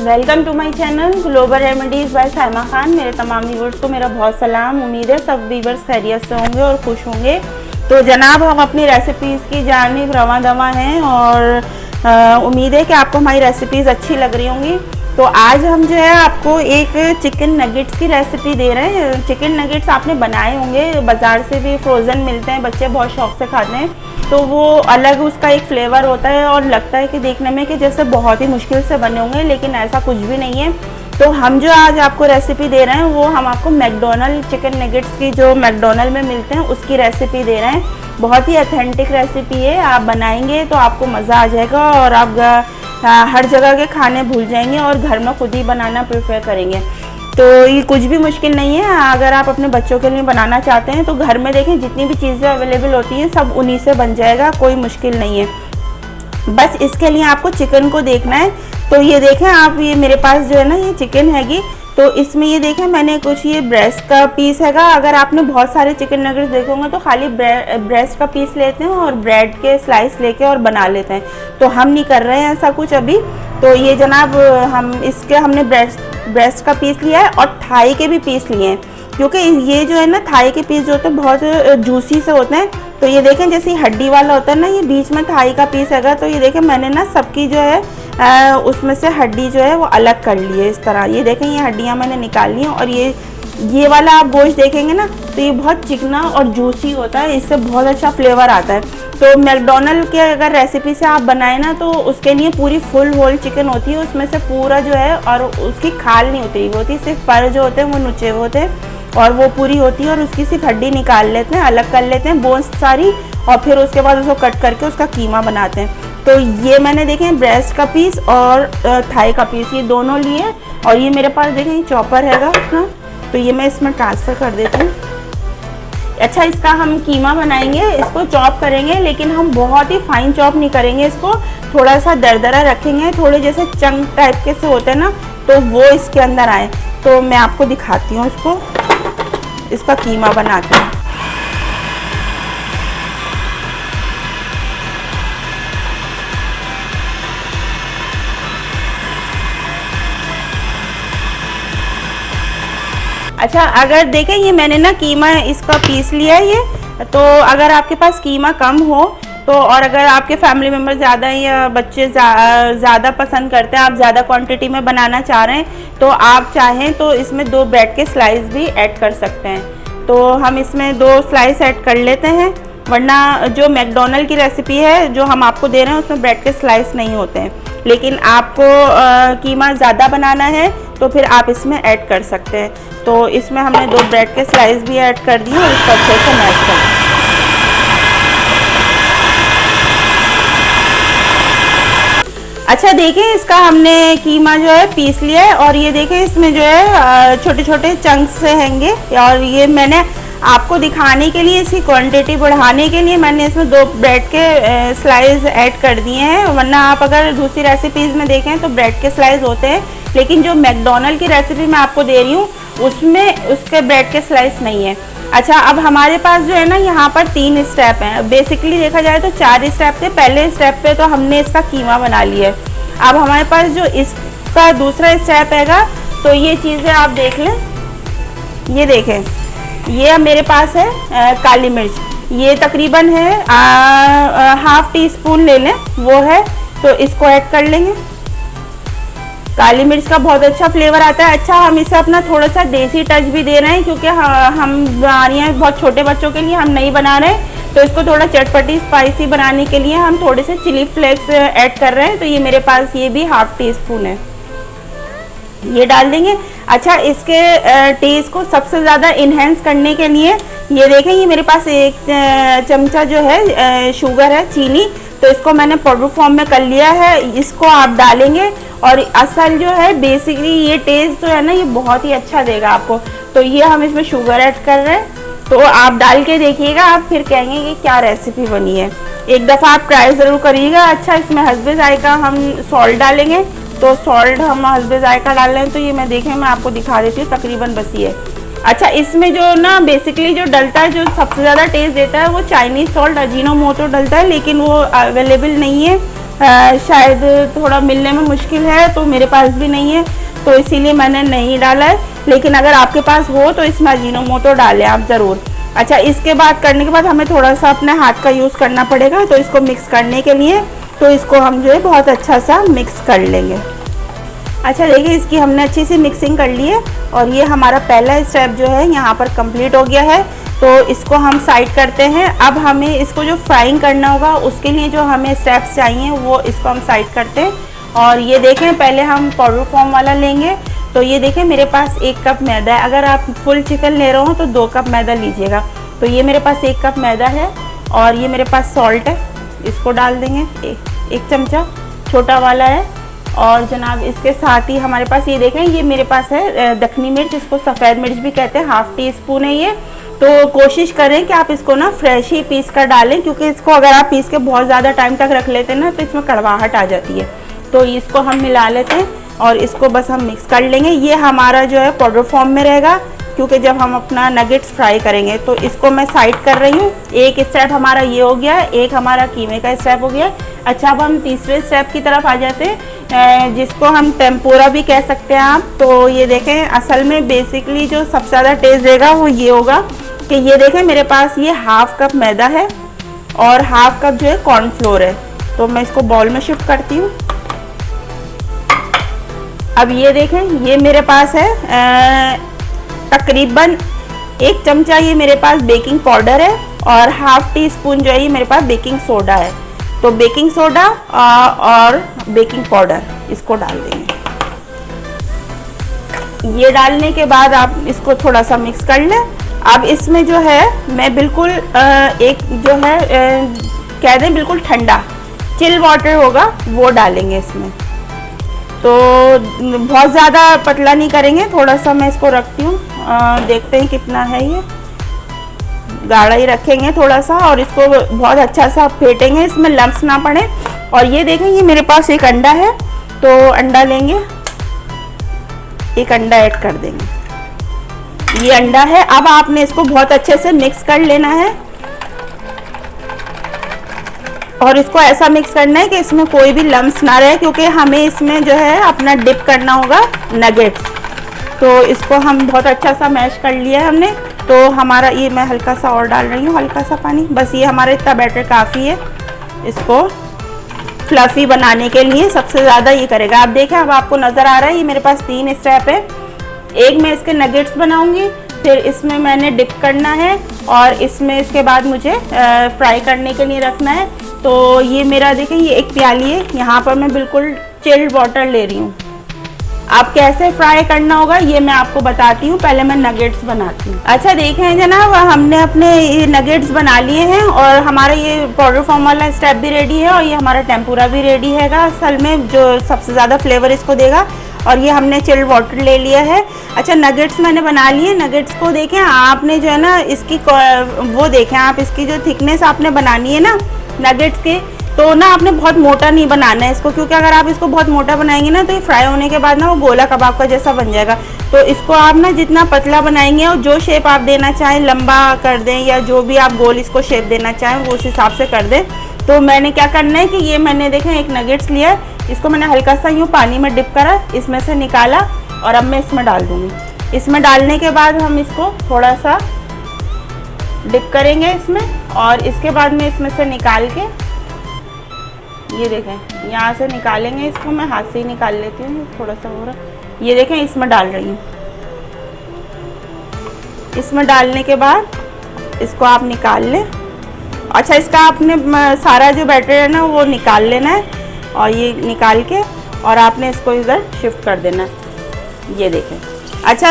Welcome to my channel global remedies by Saima Khan. मेरे तमाम viewers को मेरा बहुत सलाम। उम्मीद है सब व्यूवर्स खैरियत से होंगे और खुश होंगे। तो जनाब, हम अपनी रेसिपीज़ की जानिब रवां दवा हैं और उम्मीद है कि आपको हमारी रेसिपीज़ अच्छी लग रही होंगी। तो आज हम जो है आपको एक चिकन नगेट्स की रेसिपी दे रहे हैं। चिकन नगेट्स आपने बनाए होंगे, बाज़ार से भी फ्रोज़न मिलते हैं, बच्चे बहुत शौक़ से खाते हैं। तो वो अलग उसका एक फ्लेवर होता है और लगता है कि देखने में कि जैसे बहुत ही मुश्किल से बने होंगे, लेकिन ऐसा कुछ भी नहीं है। तो हम जो आज आपको रेसिपी दे रहे हैं वो हम आपको मैकडोनल्ड चिकन नगेट्स की जो मैकडोनल्ड में मिलते हैं उसकी रेसिपी दे रहे हैं। बहुत ही ऑथेंटिक रेसिपी है, आप बनाएंगे तो आपको मज़ा आ जाएगा और आप हर जगह के खाने भूल जाएंगे और घर में खुद ही बनाना प्रेफर करेंगे। तो ये कुछ भी मुश्किल नहीं है। अगर आप अपने बच्चों के लिए बनाना चाहते हैं तो घर में देखें जितनी भी चीज़ें अवेलेबल होती हैं सब उन्हीं से बन जाएगा, कोई मुश्किल नहीं है। बस इसके लिए आपको चिकन को देखना है। तो ये देखें आप, ये मेरे पास जो है ना ये चिकन हैगी। तो इसमें ये देखें मैंने कुछ ये ब्रेस्ट का पीस हैगा। अगर आपने बहुत सारे चिकन नगेट्स देखे होंगे तो खाली ब्रेस्ट का पीस लेते हैं और ब्रेड के स्लाइस लेके और बना लेते हैं। तो हम नहीं कर रहे हैं ऐसा कुछ अभी। तो ये जनाब हमने ब्रेस्ट का पीस लिया है और थाई के भी पीस लिए हैं, क्योंकि ये जो है ना थाई के पीस जो होते हैं बहुत जूसी से होते हैं। तो ये देखें जैसे हड्डी वाला होता है ना, ये बीच में थाई का पीस हैगा। तो ये देखें मैंने ना सबकी जो है उसमें से हड्डी जो है वो अलग कर ली है इस तरह। ये देखें ये हड्डियाँ मैंने निकाल ली हैं और ये वाला आप गोश्त देखेंगे ना तो ये बहुत चिकना और जूसी होता है, इससे बहुत अच्छा फ्लेवर आता है। तो मैकडोनल्ड के अगर रेसिपी से आप बनाएं ना तो उसके लिए पूरी फुल होल चिकन होती है, उसमें से पूरा जो है और उसकी खाल नहीं होती होती, सिर्फ पर जो होते हैं वो नुचे हुए होते हैं और वो पूरी होती है और उसकी सिर्फ हड्डी निकाल लेते हैं, अलग कर लेते हैं बोन्स सारी, और फिर उसके बाद उसको कट करके उसका कीमा बनाते हैं। तो ये मैंने देखें ब्रेस्ट का पीस और थाई का पीस ये दोनों लिए, और ये मेरे पास देखें ये चॉपर हैगा अपना, तो ये मैं इसमें ट्रांसफ़र कर देती हूँ। अच्छा, इसका हम कीमा बनाएंगे, इसको चॉप करेंगे, लेकिन हम बहुत ही फाइन चॉप नहीं करेंगे, इसको थोड़ा सा दरदरा रखेंगे, थोड़े जैसे चंक टाइप के से होते हैं ना, तो वो इसके अंदर आए। तो मैं आपको दिखाती हूँ इसका कीमा बना के। अच्छा, अगर देखें ये मैंने ना कीमा इसका पीस लिया है ये। तो अगर आपके पास कीमा कम हो तो, और अगर आपके फैमिली मेम्बर ज़्यादा हैं या बच्चे ज़्यादा पसंद करते हैं, आप ज़्यादा क्वांटिटी में बनाना चाह रहे हैं, तो आप चाहें तो इसमें 2 ब्रेड के स्लाइस भी ऐड कर सकते हैं। तो हम इसमें 2 स्लाइस ऐड कर लेते हैं, वरना जो मैकडोनल्ड की रेसिपी है जो हम आपको दे रहे हैं उसमें ब्रेड के स्लाइस नहीं होते हैं। लेकिन आपको कीमा ज़्यादा बनाना है तो फिर आप इसमें ऐड कर सकते हैं। तो इसमें हमने 2 ब्रेड के स्लाइस भी ऐड कर दिए और इसको अच्छे से मैश कर दिया। अच्छा, देखें इसका हमने कीमा जो है पीस लिया है और ये देखें इसमें जो है छोटे छोटे चंक्स से हैंगे, और ये मैंने आपको दिखाने के लिए, इसकी क्वांटिटी बढ़ाने के लिए मैंने इसमें 2 ब्रेड के स्लाइस ऐड कर दिए हैं। वरना आप अगर दूसरी रेसिपीज़ में देखें तो ब्रेड के स्लाइस होते हैं, लेकिन जो मैकडोनल्ड की रेसिपी मैं आपको दे रही हूँ उसमें उसके ब्रेड के स्लाइस नहीं है। अच्छा, अब हमारे पास जो है ना यहाँ पर 3 स्टेप हैं। बेसिकली देखा जाए तो 4 स्टेप थे। पहले स्टेप पे तो हमने इसका कीमा बना लिया है। अब हमारे पास जो इसका दूसरा स्टेप हैगा, तो ये चीज़ें आप देख लें। ये देखें, ये मेरे पास है काली मिर्च, ये तकरीबन है ½ टीस्पून ले लें, वो है, तो इसको ऐड कर लेंगे। काली मिर्च का बहुत अच्छा फ्लेवर आता है। अच्छा, हम इसे अपना थोड़ा सा देसी टच भी दे रहे हैं, क्योंकि हम बना रहे हैं बहुत छोटे बच्चों के लिए, हम नहीं बना रहे हैं, तो इसको थोड़ा चटपटी स्पाइसी बनाने के लिए हम थोड़े से चिली फ्लेक्स ऐड कर रहे हैं। तो ये मेरे पास ये भी ½ टीस्पून है, ये डाल देंगे। अच्छा, इसके टेस्ट को सबसे ज़्यादा इन्हेंस करने के लिए ये देखें, ये मेरे पास 1 चमचा जो है शुगर है, चीनी, तो इसको मैंने पाउडर फॉर्म में कर लिया है, इसको आप डालेंगे। और असल जो है बेसिकली ये टेस्ट जो है ना ये बहुत ही अच्छा देगा आपको। तो ये हम इसमें शुगर ऐड कर रहे हैं, तो आप डाल के देखिएगा, आप फिर कहेंगे कि क्या रेसिपी बनी है। एक दफ़ा आप ट्राई ज़रूर करिएगा। अच्छा, इसमें हस्बे जायका हम सॉल्ट डालेंगे, तो सॉल्ट हम हस्बे जायका डाल रहे हैं। तो ये मैं आपको दिखा देती हूँ, तकरीबन बस ये। अच्छा, इसमें जो ना बेसिकली जो डलता है, जो सबसे ज़्यादा टेस्ट देता है वो चाइनीज़ सॉल्ट अजीनोमोटो डलता है, लेकिन वो अवेलेबल नहीं है। शायद थोड़ा मिलने में मुश्किल है, तो मेरे पास भी नहीं है, तो इसीलिए मैंने नहीं डाला है। लेकिन अगर आपके पास हो तो इसमें अजीनोमोटो डालें आप ज़रूर। अच्छा, इसके बाद करने के बाद हमें थोड़ा सा अपने हाथ का यूज़ करना पड़ेगा, तो इसको मिक्स करने के लिए तो इसको हम जो है बहुत अच्छा सा मिक्स कर लेंगे। अच्छा देखिए, इसकी हमने अच्छी सी मिक्सिंग कर ली है और ये हमारा पहला स्टेप जो है यहाँ पर कंप्लीट हो गया है। तो इसको हम साइड करते हैं। अब हमें इसको जो फ्राइंग करना होगा उसके लिए जो हमें स्टेप्स चाहिए वो इसको हम साइड करते हैं। और ये देखें, पहले हम पाउडर फॉर्म वाला लेंगे। तो ये देखें, मेरे पास 1 कप मैदा है। अगर आप फुल चिकन ले रहे हो तो 2 कप मैदा लीजिएगा। तो ये मेरे पास 1 कप मैदा है और ये मेरे पास सॉल्ट है, इसको डाल देंगे 1 चमचा, छोटा वाला है। और जनाब इसके साथ ही हमारे पास ये देखें, ये मेरे पास है दखनी मिर्च, इसको सफ़ेद मिर्च भी कहते हैं, 1/2 टीस्पून है ये। तो कोशिश करें कि आप इसको ना फ्रेश ही पीस कर डालें, क्योंकि इसको अगर आप पीस के बहुत ज़्यादा टाइम तक रख लेते हैं ना तो इसमें कड़वाहट आ जाती है। तो इसको हम मिला लेते हैं और इसको बस हम मिक्स कर लेंगे। ये हमारा जो है पाउडर फॉर्म में रहेगा, क्योंकि जब हम अपना नगेट्स फ्राई करेंगे। तो इसको मैं साइड कर रही हूँ। एक स्टेप हमारा ये हो गया है, एक हमारा कीमे का स्टेप हो गया है। अच्छा, अब हम तीसरे स्टेप की तरफ आ जाते हैं, जिसको हम टेम्पोरा भी कह सकते हैं आप। तो ये देखें, असल में बेसिकली जो सबसे ज़्यादा टेस्ट देगा वो ये होगा कि ये देखें, मेरे पास ये 1/2 कप मैदा है और 1/2 कप जो है कॉर्नफ्लोर है। तो मैं इसको बाउल में शिफ्ट करती हूँ। अब ये देखें, ये मेरे पास है तकरीबन 1 चमचा ये मेरे पास बेकिंग पाउडर है और 1/2 टीस्पून जो है ये मेरे पास बेकिंग सोडा है। तो बेकिंग सोडा और बेकिंग पाउडर इसको डाल देंगे। ये डालने के बाद आप इसको थोड़ा सा मिक्स कर लें। अब इसमें जो है मैं बिल्कुल एक जो है कह दें बिल्कुल ठंडा चिल वाटर होगा वो डालेंगे इसमें। तो बहुत ज़्यादा पतला नहीं करेंगे, थोड़ा सा मैं इसको रखती हूँ, देखते हैं कितना है। ये गाढ़ा ही रखेंगे थोड़ा सा और इसको बहुत अच्छा सा फेंटेंगे, इसमें लम्स ना पड़े। और ये देखें, ये मेरे पास एक अंडा है, तो अंडा लेंगे, एक अंडा ऐड कर देंगे। ये अंडा है। अब आपने इसको बहुत अच्छे से मिक्स कर लेना है और इसको ऐसा मिक्स करना है कि इसमें कोई भी लम्स ना रहे, क्योंकि हमें इसमें जो है अपना डिप करना होगा नगेट्स। तो इसको हम बहुत अच्छा सा मैश कर लिया है हमने। तो हमारा ये मैं हल्का सा और डाल रही हूँ, हल्का सा पानी, बस ये हमारा इतना बैटर काफ़ी है इसको फ्लफ़ी बनाने के लिए। सबसे ज़्यादा ये करेगा। आप देखें, अब आपको नज़र आ रहा है, ये मेरे पास 3 स्टेप है। एक मैं इसके नगेट्स बनाऊंगी, फिर इसमें मैंने डिप करना है और इसमें इसके बाद मुझे फ्राई करने के लिए रखना है। तो ये मेरा देखें, ये एक प्याली है, यहाँ पर मैं बिल्कुल चिल्ड वाटर ले रही हूँ। आप कैसे फ्राई करना होगा ये मैं आपको बताती हूँ, पहले मैं नगेट्स बनाती हूँ। अच्छा देखें जनाब, हमने अपने ये नगेट्स बना लिए हैं और हमारा ये पाउडर फॉर्म वाला स्टेप भी रेडी है और ये हमारा टेम्पुरा भी रेडी हैगा, असल में जो सबसे ज़्यादा फ्लेवर इसको देगा। और ये हमने चिल्ड वाटर ले लिया है। अच्छा, नगेट्स मैंने बना लिए। नगेट्स को देखें, आपने जो है ना इसकी वो देखें, आप इसकी जो थिकनेस आपने बनानी है ना नगेट्स के, तो ना आपने बहुत मोटा नहीं बनाना है इसको, क्योंकि अगर आप इसको बहुत मोटा बनाएंगे ना तो ये फ्राई होने के बाद ना वो गोला कबाब का जैसा बन जाएगा। तो इसको आप ना जितना पतला बनाएंगे और जो शेप आप देना चाहें, लंबा कर दें या जो भी आप गोल इसको शेप देना चाहें वो उस हिसाब से कर दें। तो मैंने क्या करना है कि ये मैंने देखें एक नगेट्स लिया, इसको मैंने हल्का सा यूँ पानी में डिप करा, इसमें से निकाला और अब मैं इसमें डाल दूँगी। इसमें डालने के बाद हम इसको थोड़ा सा डिप करेंगे इसमें और इसके बाद में इसमें से निकाल के, ये देखें यहाँ से निकालेंगे इसको, मैं हाथ से ही निकाल लेती हूँ, थोड़ा सा हो रहा। ये देखें इसमें डाल रही हूँ। इसमें डालने के बाद इसको आप निकाल लें। अच्छा, इसका आपने सारा जो बैटर है ना वो निकाल लेना है और ये निकाल के और आपने इसको इधर शिफ्ट कर देना है। ये देखें। अच्छा,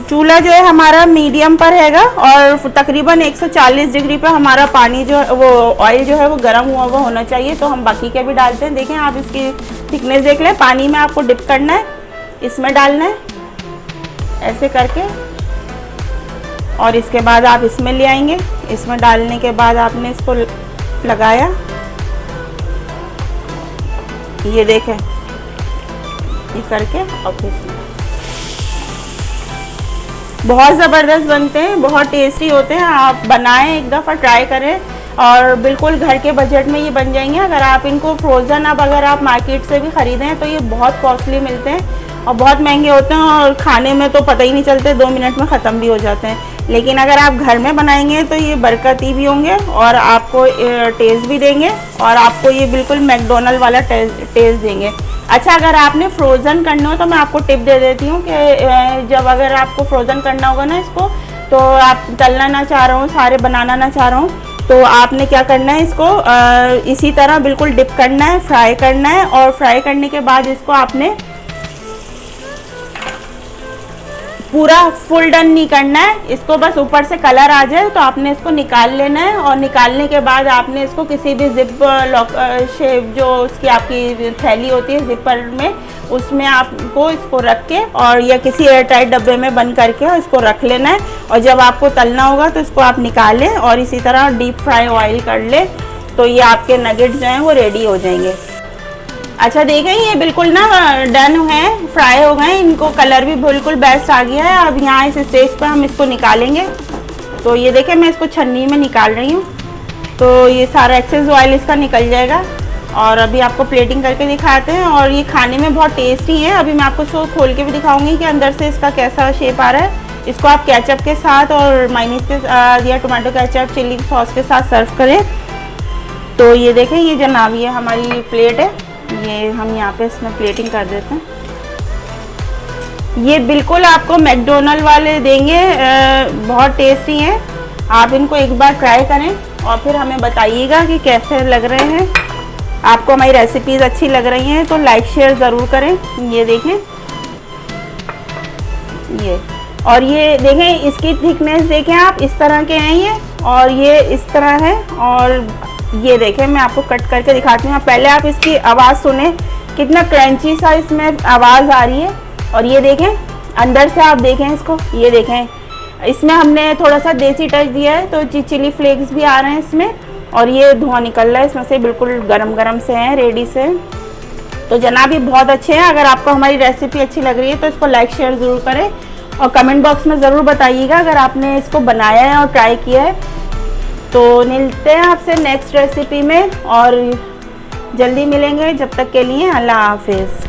चूल्हा जो है हमारा मीडियम पर हैगा और तकरीबन 140 डिग्री पर हमारा पानी जो है वो ऑयल जो है वो गर्म हुआ हुआ होना चाहिए। तो हम बाकी के भी डालते हैं। देखें, आप इसकी थिकनेस देख लें। पानी में आपको डिप करना है, इसमें डालना है ऐसे करके और इसके बाद आप इसमें ले आएंगे। इसमें डालने के बाद आपने इसको लगाया, ये देखें, ये करके और फिर बहुत ज़बरदस्त बनते हैं, बहुत टेस्टी होते हैं। आप बनाएं, एक दफ़ा ट्राई करें। और बिल्कुल घर के बजट में ये बन जाएंगे। अगर आप इनको फ्रोज़न अब अगर आप मार्केट से भी ख़रीदें तो ये बहुत कॉस्टली मिलते हैं और बहुत महंगे होते हैं और खाने में तो पता ही नहीं चलते, 2 मिनट में ख़त्म भी हो जाते हैं। लेकिन अगर आप घर में बनाएंगे तो ये बरकती भी होंगे और आपको टेस्ट भी देंगे और आपको ये बिल्कुल मैकडोनल्ड वाला टेस्ट देंगे। अच्छा, अगर आपने फ्रोज़न करना हो तो मैं आपको टिप दे देती हूँ कि जब अगर आपको फ्रोज़न करना होगा ना इसको, तो आप तलना ना चाह रहा हूँ, सारे बनाना ना चाह रहा हूँ, तो आपने क्या करना है, इसको इसी तरह बिल्कुल डिप करना है, फ्राई करना है। और फ्राई करने के बाद इसको आपने पूरा फुल डन नहीं करना है, इसको बस ऊपर से कलर आ जाए तो आपने इसको निकाल लेना है। और निकालने के बाद आपने इसको किसी भी जिप लॉक शेप जो उसकी आपकी थैली होती है जिपर में, उसमें आपको इसको रख के और या किसी एयर टाइट डब्बे में बंद करके इसको रख लेना है। और जब आपको तलना होगा तो इसको आप निकालें और इसी तरह डीप फ्राई ऑयल कर ले, तो ये आपके नगेट्स जो हैं वो रेडी हो जाएंगे। अच्छा, देखें ये बिल्कुल ना डन है, फ्राई हो गए, इनको कलर भी बिल्कुल बेस्ट आ गया है। अब यहाँ इस स्टेज पर हम इसको निकालेंगे। तो ये देखें मैं इसको छन्नी में निकाल रही हूँ, तो ये सारा एक्सेस ऑयल इसका निकल जाएगा। और अभी आपको प्लेटिंग करके दिखाते हैं और ये खाने में बहुत टेस्टी है। अभी मैं आपको इसको खोल के भी दिखाऊंगी कि अंदर से इसका कैसा शेप आ रहा है। इसको आप केचप के साथ और मायोनीज के या टोमेटो केचप चिल्ली सॉस के साथ सर्व करें। तो ये देखें, ये जनाब ये हमारी प्लेट है, ये हम यहाँ पे इसमें प्लेटिंग कर देते हैं। ये बिल्कुल आपको मैकडोनल्ड वाले देंगे, बहुत टेस्टी हैं। आप इनको एक बार ट्राई करें और फिर हमें बताइएगा कि कैसे लग रहे हैं। आपको हमारी रेसिपीज़ अच्छी लग रही हैं तो लाइक शेयर ज़रूर करें। ये देखें, ये और ये देखें, इसकी थिकनेस देखें आप, इस तरह के हैं ये, और ये इस तरह है। और ये देखें, मैं आपको कट करके दिखाती हूँ। पहले आप इसकी आवाज़ सुने, कितना क्रंची सा इसमें आवाज़ आ रही है। और ये देखें अंदर से, आप देखें इसको, ये देखें इसमें हमने थोड़ा सा देसी टच दिया है तो चिली फ्लेक्स भी आ रहे हैं इसमें। और ये धुआं निकल रहा है इसमें से, बिल्कुल गरम गरम से हैं, रेडी से। तो जनाब ये बहुत अच्छे हैं। अगर आपको हमारी रेसिपी अच्छी लग रही है तो इसको लाइक शेयर ज़रूर करें और कमेंट बॉक्स में ज़रूर बताइएगा अगर आपने इसको बनाया है और ट्राई किया है। तो मिलते हैं आपसे नेक्स्ट रेसिपी में और जल्दी मिलेंगे। जब तक के लिए अल्लाह हाफिज़।